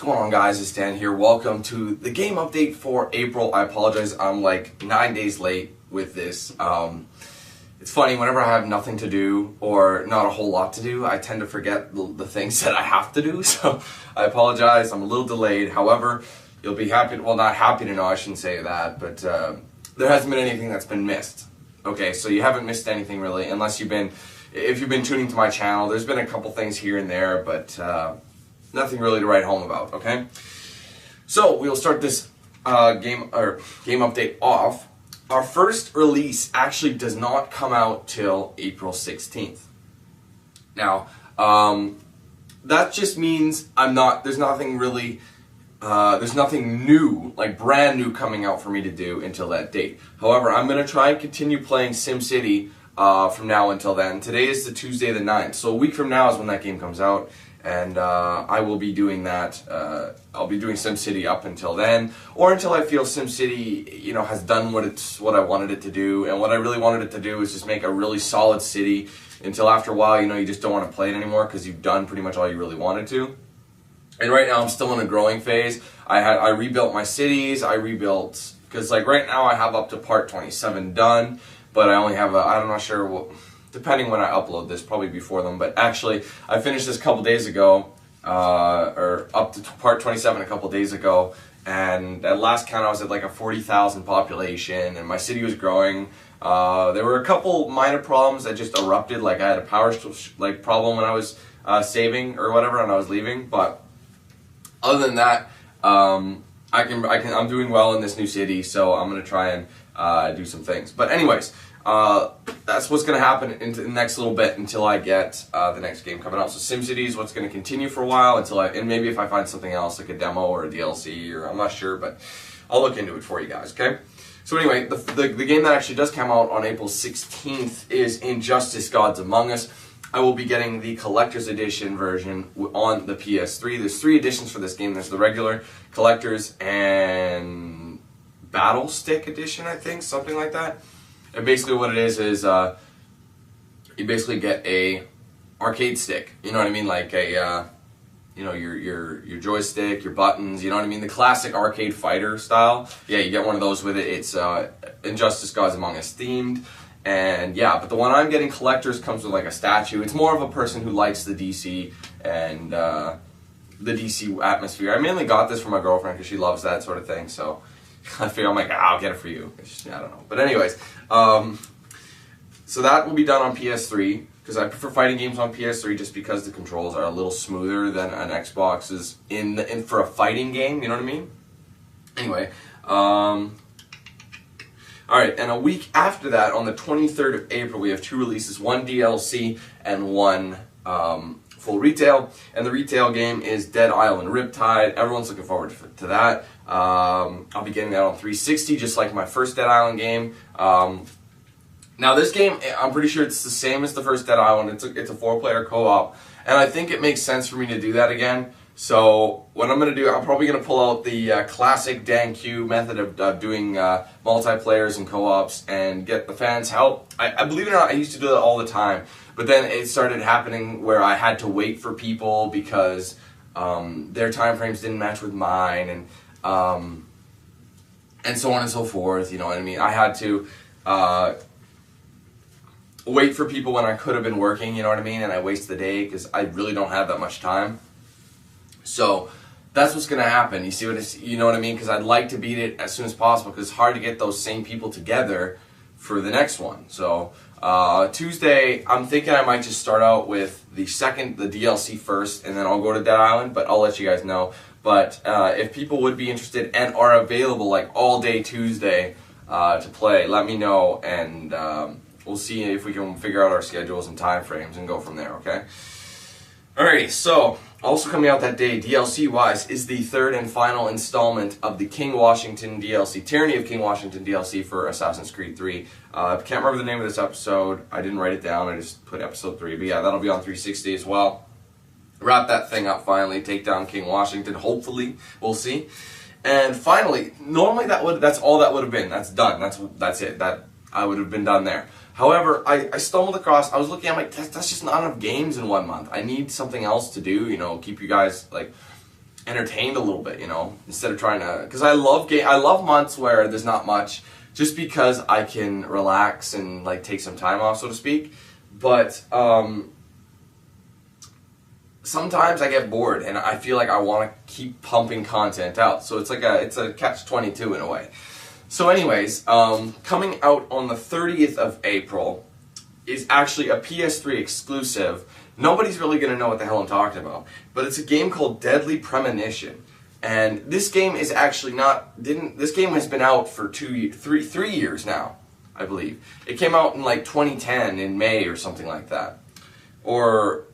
going on, guys? It's Dan here. Welcome to the game update for April. I apologize, I'm like 9 days late with this. It's funny, whenever I have nothing to do or not a whole lot to do, I tend to forget the things that I have to do, so I apologize. I'm a little delayed. However, you'll be happy, well, not happy to know, I shouldn't say that, but there hasn't been anything that's been missed. Okay, so you haven't missed anything really, unless if you've been tuning to my channel. There's been a couple things here and there, but nothing really to write home about, okay? So we'll start this game update off. Our first release actually does not come out till April 16th. Now, that just means there's nothing new, like brand new coming out for me to do until that date. However, I'm going to try and continue playing SimCity from now until then. Today is the Tuesday the 9th, so a week from now is when that game comes out. And I will be doing that. I'll be doing SimCity up until then, or until I feel SimCity, has done what I wanted it to do. And what I really wanted it to do is just make a really solid city. Until after a while, you just don't want to play it anymore because you've done pretty much all you really wanted to. And right now, I'm still in a growing phase. I rebuilt my cities. Because like right now, I have up to part 27 done, but I only have I'm not sure what. Depending when I upload this, probably before them. But actually, I finished this a couple days ago, or up to part 27 a couple days ago. And at last count, I was at like a 40,000 population, and my city was growing. There were a couple minor problems that just erupted. Like I had a power problem when I was saving or whatever, and I was leaving. But other than that, I'm doing well in this new city, so I'm gonna try and do some things. But anyways. That's what's going to happen in the next little bit until I get the next game coming out. So SimCity is what's going to continue for a while and maybe if I find something else like a demo or a DLC, or I'm not sure, but I'll look into it for you guys, okay? So anyway, the game that actually does come out on April 16th is Injustice: Gods Among Us. I will be getting the Collector's Edition version on the PS3. There's 3 editions for this game. There's the regular, Collector's, and Battle Stick Edition, I think, something like that. And basically what it is you basically get a arcade stick, you know what I mean, like a your joystick, your buttons, you know what I mean, the classic arcade fighter style. Yeah, you get one of those with it. It's Injustice: Gods Among Us themed, and yeah, but the one I'm getting, Collector's, comes with like a statue. It's more of a person who likes the DC and the DC atmosphere. I mainly got this for my girlfriend because she loves that sort of thing, so I figure I'm like, I'll get it for you. I don't know. But anyways, so that will be done on PS3, because I prefer fighting games on PS3 just because the controls are a little smoother than an Xbox's in for a fighting game, you know what I mean? Anyway, alright, and a week after that, on the 23rd of April, we have 2 releases, 1 DLC and 1 full retail, and the retail game is Dead Island Riptide. Everyone's looking forward to that. I'll be getting that on 360, just like my first Dead Island game. Now this game, I'm pretty sure it's the same as the first Dead Island. It's a 4-player co-op, and I think it makes sense for me to do that again. So what I'm going to do, I'm probably going to pull out the classic Dan Q method of doing multiplayers and co-ops and get the fans' help. I believe it or not, I used to do that all the time, but then it started happening where I had to wait for people because their time frames didn't match with mine, and so on and so forth, you know what I mean? I had to wait for people when I could have been working, you know what I mean? And I waste the day because I really don't have that much time. So that's what's going to happen. You know what I mean? Because I'd like to beat it as soon as possible, because it's hard to get those same people together for the next one. So Tuesday, I'm thinking I might just start out with the DLC first, and then I'll go to Dead Island, but I'll let you guys know. But if people would be interested and are available like all day Tuesday to play, let me know, and we'll see if we can figure out our schedules and time frames and go from there, okay? Alrighty, so also coming out that day, DLC-wise, is the 3rd and final installment of the King Washington DLC, Tyranny of King Washington DLC for Assassin's Creed 3. I can't remember the name of this episode. I didn't write it down. I just put episode 3. But yeah, that'll be on 360 as well. Wrap that thing up finally, take down King Washington, hopefully. We'll see. And finally, normally that's all that would have been. That's done. That's it. That I would have been done there. However, I stumbled across, I was looking, I'm like, that's just not enough games in 1 month. I need something else to do, you know, keep you guys, like, entertained a little bit, you know, instead of trying to, because I love months where there's not much, just because I can relax and like take some time off, so to speak. But sometimes I get bored and I feel like I want to keep pumping content out. So it's a catch-22 in a way. So anyways, coming out on the 30th of April is actually a PS3 exclusive. Nobody's really going to know what the hell I'm talking about, but it's a game called Deadly Premonition. And this game is actually this game has been out for 3 years now, I believe. It came out in like 2010 in May or something like that. Or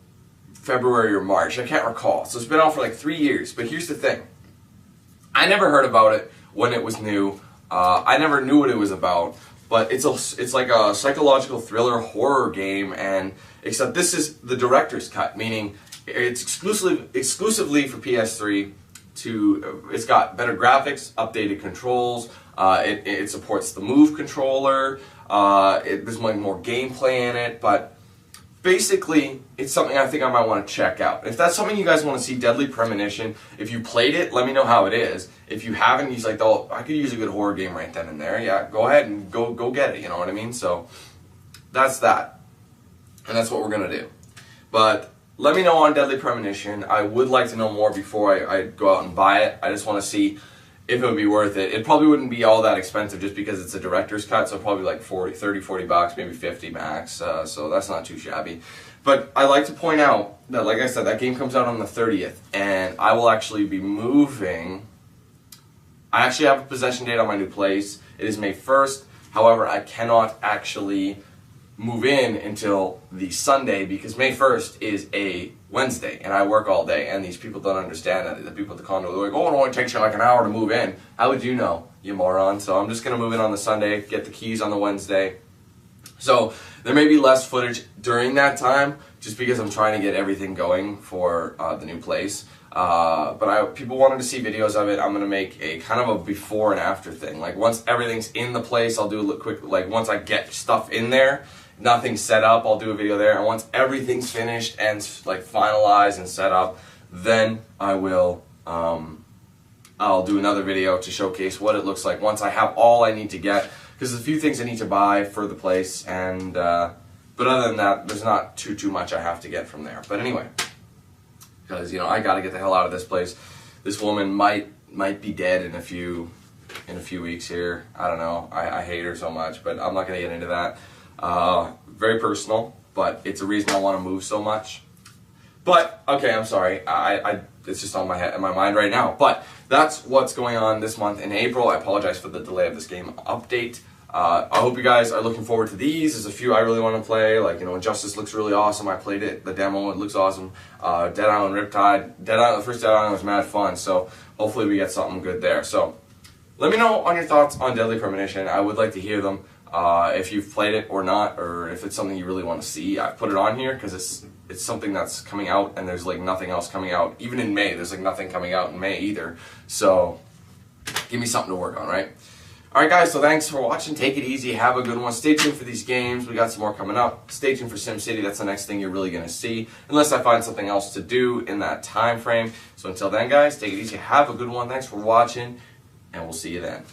February or March, I can't recall. So it's been out for like 3 years. But here's the thing. I never heard about it when it was new. I never knew what it was about. But it's like a psychological thriller horror game, and except this is the director's cut, meaning it's exclusively for PS3. It's got better graphics, updated controls. It supports the Move controller. There's more gameplay in it, but basically, it's something I think I might want to check out. If that's something you guys want to see, Deadly Premonition, if you played it, let me know how it is. If you haven't, he's like, oh, I could use a good horror game right then and there. Yeah, go ahead and go get it, you know what I mean? So, that's that. And that's what we're going to do. But let me know on Deadly Premonition. I would like to know more before I go out and buy it. I just want to see if it would be worth it. It probably wouldn't be all that expensive just because it's a director's cut, so probably like 30, 40 bucks, maybe 50 max, so that's not too shabby. But I like to point out that, like I said, that game comes out on the 30th, and I will actually be moving. I actually have a possession date on my new place. It is May 1st, however, I cannot actually move in until the Sunday because May 1st is a Wednesday and I work all day, and these people don't understand that. The people at the condo, they're like, oh, it only takes you like an hour to move in. How would you know, you moron? So I'm just going to move in on the Sunday, get the keys on the Wednesday. So there may be less footage during that time just because I'm trying to get everything going for the new place. But people wanted to see videos of it. I'm going to make a kind of a before and after thing. Like once everything's in the place, I'll do a quick, like once I get stuff in there, nothing's set up, I'll do a video there. And once everything's finished and like finalized and set up, then I will, I'll do another video to showcase what it looks like once I have all I need to get. Because there's a few things I need to buy for the place, and but other than that, there's not too much I have to get from there. But anyway, because you know I got to get the hell out of this place. This woman might be dead in a few weeks here. I don't know. I hate her so much, but I'm not gonna get into that. Very personal, but it's a reason I want to move so much. But okay, I'm sorry. It's just on my mind right now. But that's what's going on this month in April. I apologize for the delay of this game update. I hope you guys are looking forward to these. There's a few I really want to play. Like, you know, Injustice looks really awesome. I played it, the demo. It looks awesome. Dead Island Riptide. The first Dead Island was mad fun. So hopefully we get something good there. So let me know on your thoughts on Deadly Premonition. I would like to hear them. If you've played it or not, or if it's something you really want to see. I put it on here because it's something that's coming out, and there's like nothing else coming out. Even in May, there's like nothing coming out in May either. So give me something to work on, right? Alright guys, so thanks for watching. Take it easy. Have a good one. Stay tuned for these games. We got some more coming up. Stay tuned for SimCity. That's the next thing you're really going to see. Unless I find something else to do in that time frame. So until then guys, take it easy. Have a good one. Thanks for watching. And we'll see you then.